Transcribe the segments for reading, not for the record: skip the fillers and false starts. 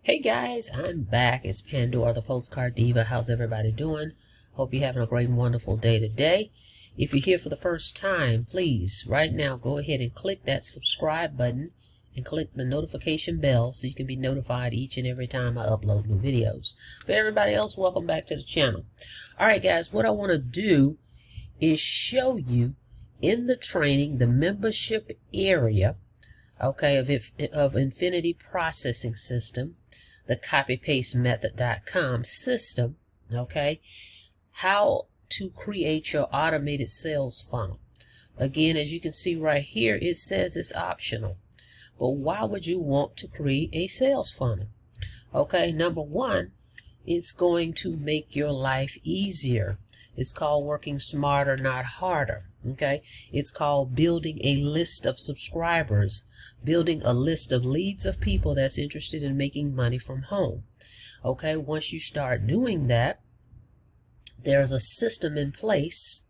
Hey guys, I'm back. It's Pandora, the Postcard Diva. How's everybody doing? Hope you're having a great and wonderful day today. If you're here for the first time, please, right now, go ahead and click that subscribe button and click the notification bell so you can be notified each and every time I upload new videos. For everybody else, welcome back to the channel. Alright guys, what I want to do is show you in the training, the membership area, okay, of Infinity Processing System, the copypastemethod.com system, okay, how to create your automated sales funnel. Again, as you can see right here, it says it's optional. But why would you want to create a sales funnel? Okay, number one, it's going to make your life easier. It's called working smarter, not harder. Okay, it's called building a list of subscribers, building a list of leads of people that's interested in making money from home. Okay, once you start doing that, there's a system in place,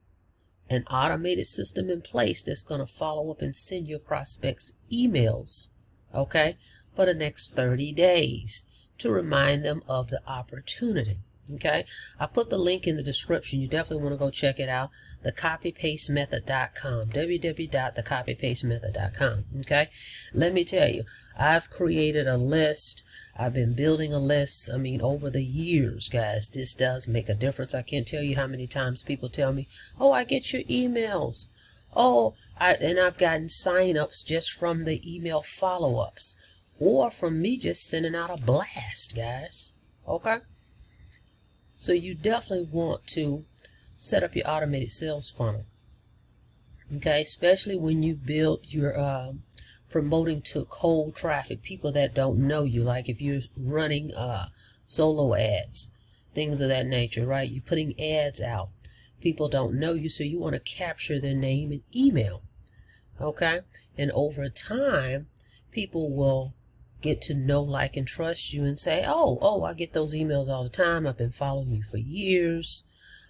an automated system in place that's going to follow up and send your prospects emails, okay, for the next 30 days to remind them of the opportunity. Okay, I put the link in the description. You definitely want to go check it out. thecopypastemethod.com, www.thecopypastemethod.com. Okay, let me tell you, I've created a list. I've been building a list. I mean, over the years, guys, this does make a difference. I can't tell you how many times people tell me, "Oh, I get your emails." Oh, and I've gotten sign-ups just from the email follow-ups, or from me just sending out a blast, guys. Okay. So you definitely want to set up your automated sales funnel, okay, especially when you build your promoting to cold traffic, people that don't know you, like if you're running solo ads, things of that nature, right? You're putting ads out, people don't know you, so you want to capture their name and email, okay? And over time, people will get to know, like, and trust you and say, oh, I get those emails all the time. I've been following you for years.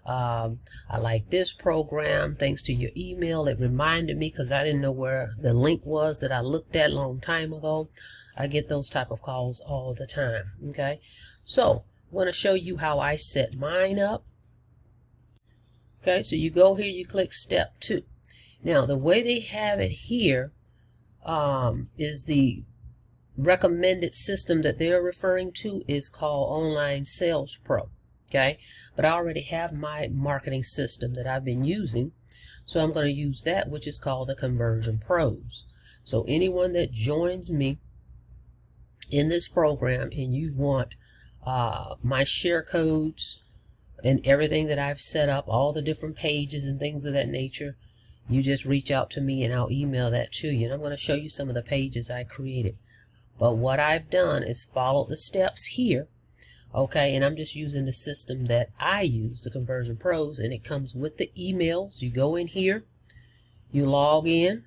I like this program. Thanks to your email, it reminded me because I didn't know where the link was that I looked at a long time ago. I get those type of calls all the time. Okay, so I want to show you how I set mine up. Okay, so you go here, you click step 2. Now the way they have it here is the recommended system that they're referring to is called Online Sales Pro. Okay, but I already have my marketing system that I've been using, so I'm going to use that, which is called the Conversion Pros. So anyone that joins me in this program and you want my share codes and everything that I've set up, all the different pages and things of that nature, you just reach out to me and I'll email that to you. And I'm going to show you some of the pages I created. But what I've done is follow the steps here, okay, and I'm just using the system that I use, the Conversion Pros, and it comes with the emails. You go in here, you log in,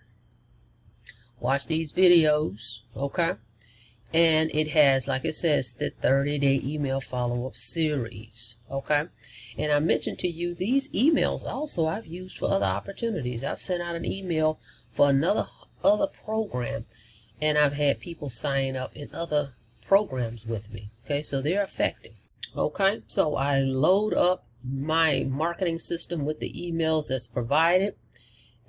watch these videos, okay, and it has, like it says, the 30-day email follow-up series, okay. And I mentioned to you, these emails also I've used for other opportunities. I've sent out an email for other program, and I've had people sign up in other programs with me. Okay, so they're effective. Okay, so I load up my marketing system with the emails that's provided.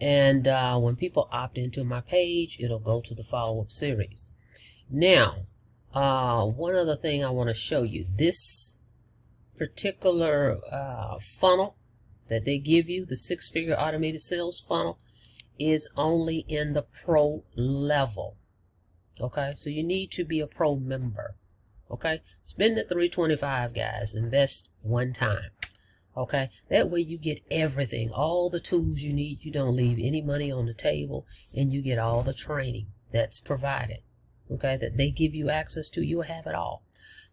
And when people opt into my page, it'll go to the follow-up series. Now, one other thing I want to show you. This particular funnel that they give you, the 6-figure automated sales funnel, is only in the pro level. Okay, so you need to be a pro member. Okay, spend the $325, guys. Invest one time. Okay, that way you get everything, all the tools you need. You don't leave any money on the table, and you get all the training that's provided. Okay, that they give you access to. You'll have it all.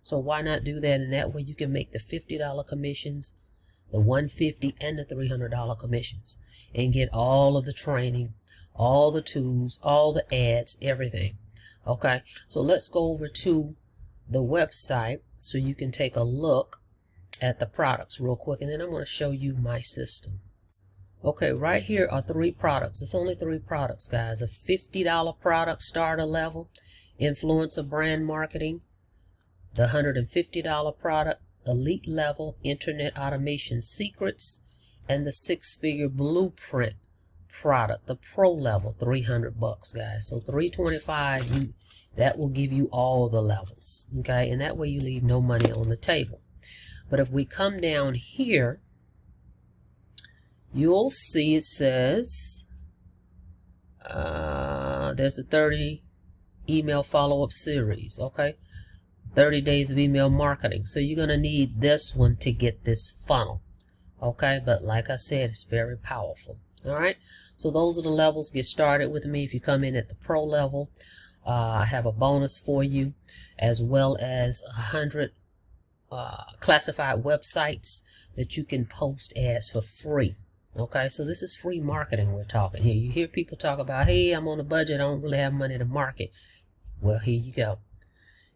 So why not do that? And that way you can make the $50 commissions, the $150, and the $300 commissions, and get all of the training, all the tools, all the ads, everything. Okay, so let's go over to the website so you can take a look at the products real quick, and then I'm going to show you my system. Okay, right here are 3 products. It's only 3 products, guys. A $50 product, starter level, influencer brand marketing, the $150 product, elite level internet automation secrets, and the 6-figure blueprint product, the pro level, $300 guys. So $325, that will give you all the levels, okay? And that way you leave no money on the table. But if we come down here, you'll see it says there's the 30 email follow-up series, okay? 30 days of email marketing. So you're going to need this one to get this funnel, okay? But like I said, it's very powerful. All right, so those are the levels. Get started with me. If you come in at the pro level, I have a bonus for you, as well as 100 classified websites that you can post ads for free. Okay, so this is free marketing we're talking here. You hear people talk about, hey, I'm on a budget, I don't really have money to market. Well, here you go.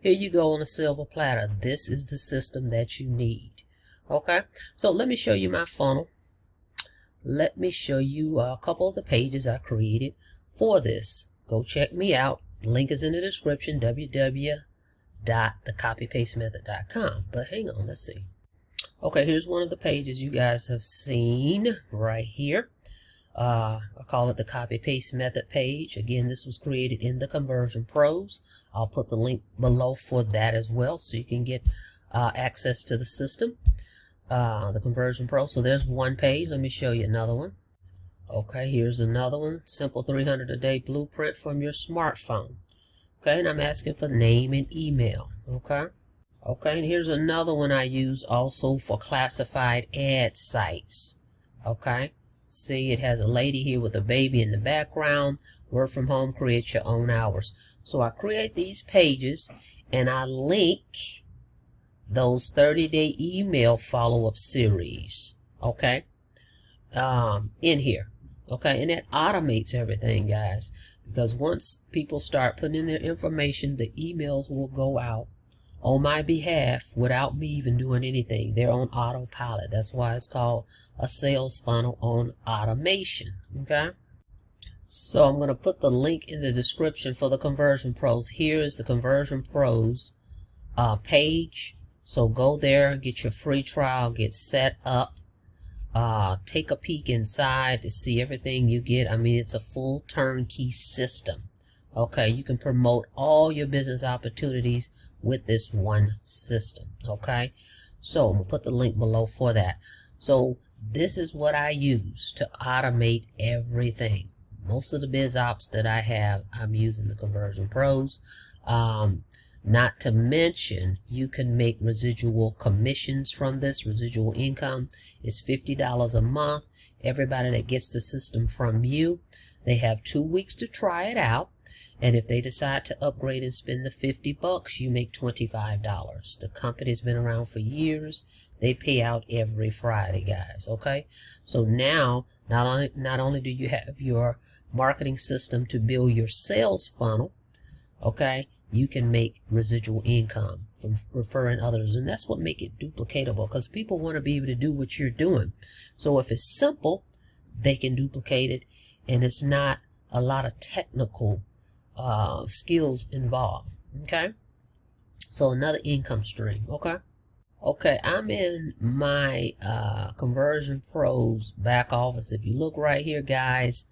Here you go on a silver platter. This is the system that you need. Okay, so let me show you my funnel. Let me show you a couple of the pages I created for this. Go check me out. Link is in the description, www.thecopypastemethod.com. But hang on, let's see. Okay, here's one of the pages you guys have seen right here. I call it the copy paste method page. Again, this was created in the Conversion Pros. I'll put the link below for that as well, so you can get access to the system, the Conversion Pro. So there's one page. Let me show you another one. Okay, here's another one. Simple 300 a day blueprint from your smartphone. Okay, and I'm asking for name and email. Okay. Okay, and here's another one I use also for classified ad sites. Okay, see, it has a lady here with a baby in the background. Work from home, create your own hours. So I create these pages and I link those 30-day email follow-up series. Okay, in here. Okay, and that automates everything, guys, because once people start putting in their information, the emails will go out on my behalf without me even doing anything. They're on autopilot. That's why it's called a sales funnel on automation. Okay, so I'm going to put the link in the description for the Conversion Pros. Here is the Conversion Pros page. So go there, get your free trial, get set up, take a peek inside to see everything you get. I mean, it's a full turnkey system. Okay, you can promote all your business opportunities with this one system. Okay, so I'm gonna put the link below for that. So this is what I use to automate everything. Most of the biz ops that I have, I'm using the Conversion Pros. Not to mention, you can make residual commissions from this. Residual income is $50 a month. Everybody that gets the system from you, they have 2 weeks to try it out. And if they decide to upgrade and spend the $50, you make $25. The company's been around for years. They pay out every Friday, guys. Okay, so now not only do you have your marketing system to build your sales funnel, okay, you can make residual income from referring others, and that's what makes it duplicatable, because people want to be able to do what you're doing. So if it's simple, they can duplicate it, and it's not a lot of technical skills involved. Okay, so another income stream. Okay, I'm in my Conversion Pros back office. If you look right here, guys,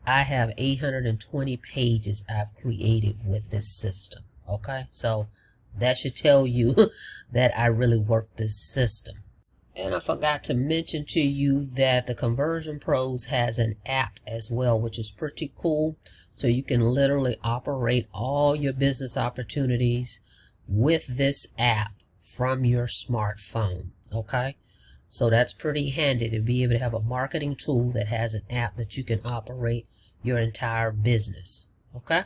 I have 820 pages I've created with this system. Okay, so that should tell you that I really work this system. And I forgot to mention to you that the Conversion Pros has an app as well, which is pretty cool. So you can literally operate all your business opportunities with this app from your smartphone. Okay, so that's pretty handy to be able to have a marketing tool that has an app that you can operate your entire business. Okay,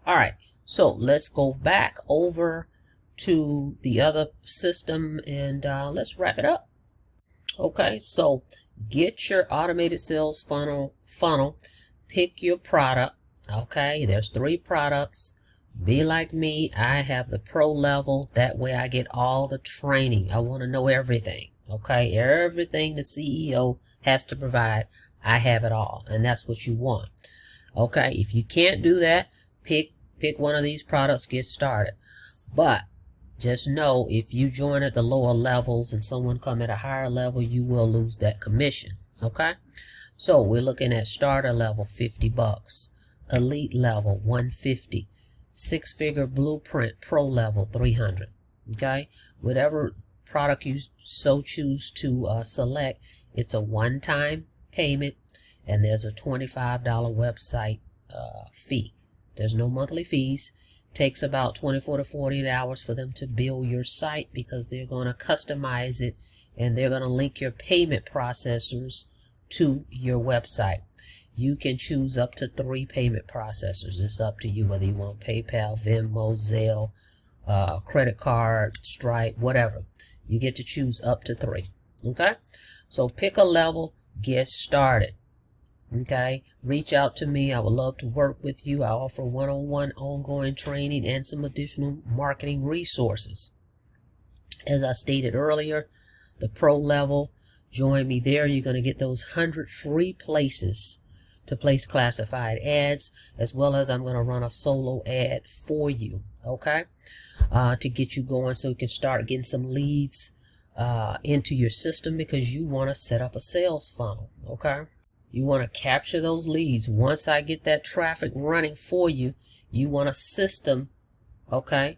all right, so let's go back over to the other system and let's wrap it up. Okay, so get your automated sales funnel, pick your product. Okay, there's 3 products. Be like me, I have the pro level. That way I get all the training. I want to know everything. Okay, everything the CEO has to provide, I have it all, and that's what you want. Okay, if you can't do that, pick one of these products, get started. But Just know if you join at the lower levels and someone come at a higher level, you will lose that commission. Okay, so we're looking at starter level $50, elite level $150, six-figure blueprint pro level $300. Okay, whatever product you so choose to select, it's a one-time payment, and there's a $25 website fee. There's no monthly fees. Takes about 24 to 48 hours for them to build your site, because they're going to customize it and they're going to link your payment processors to your website. You can choose up to 3 payment processors. It's up to you whether you want PayPal, Venmo, Zelle, credit card, Stripe, whatever. You get to choose up to 3. Okay, so pick a level, get started. Okay, reach out to me. I would love to work with you. I offer one-on-one ongoing training and some additional marketing resources. As I stated earlier, the pro level, join me there. You're going to get those 100 free places to place classified ads, as well as I'm going to run a solo ad for you, okay, to get you going so you can start getting some leads into your system, because you want to set up a sales funnel. Okay, you want to capture those leads. Once I get that traffic running for you, you want a system, okay,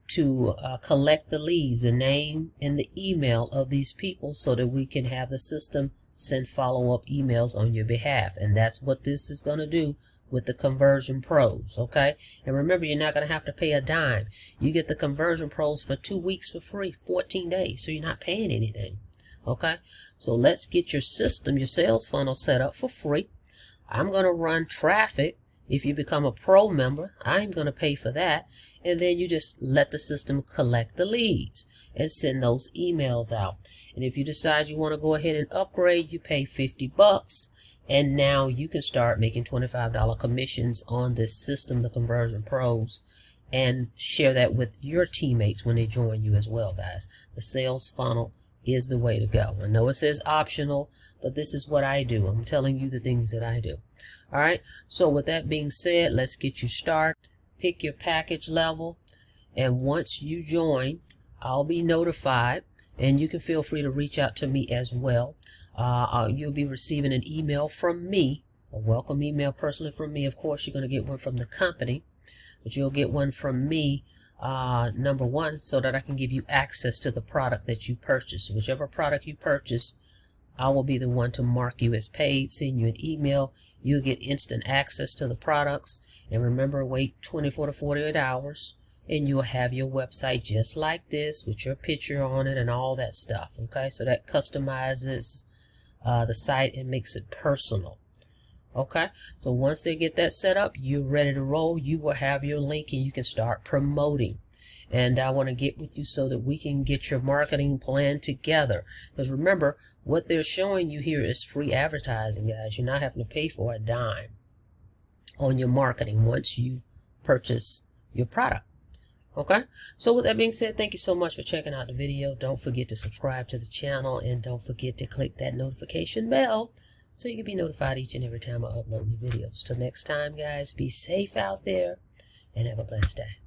to collect the leads, the name and the email of these people, so that we can have the system send follow-up emails on your behalf. And that's what this is going to do with the Conversion Pros. Okay, and remember, you're not going to have to pay a dime. You get the Conversion Pros for 2 weeks for free, 14 days, so you're not paying anything. Okay, so let's get your system, your sales funnel set up for free. I'm going to run traffic. If you become a pro member, I'm going to pay for that. And then you just let the system collect the leads and send those emails out. And if you decide you want to go ahead and upgrade, you pay $50. And now you can start making $25 commissions on this system, the Conversion Pros, and share that with your teammates when they join you as well, guys. The sales funnel is the way to go. I know it says optional, but this is what I do. I'm telling you the things that I do. All right, so with that being said, let's get you started. Pick your package level, and once you join, I'll be notified, and you can feel free to reach out to me as well. You'll be receiving an email from me, a welcome email personally from me. Of course, you're going to get one from the company, but you'll get one from me, number one, so that I can give you access to the product that you purchase. Whichever product you purchase, I will be the one to mark you as paid, send you an email. You'll get instant access to the products. And remember, wait 24 to 48 hours, and you'll have your website just like this with your picture on it and all that stuff. Okay, so that customizes the site and makes it personal. Okay, so once they get that set up, you're ready to roll. You will have your link and you can start promoting. And I want to get with you so that we can get your marketing plan together. Because remember, what they're showing you here is free advertising, guys. You're not having to pay for a dime on your marketing once you purchase your product. Okay, so with that being said, thank you so much for checking out the video. Don't forget to subscribe to the channel, and don't forget to click that notification bell so you can be notified each and every time I upload new videos. Till next time, guys, be safe out there and have a blessed day.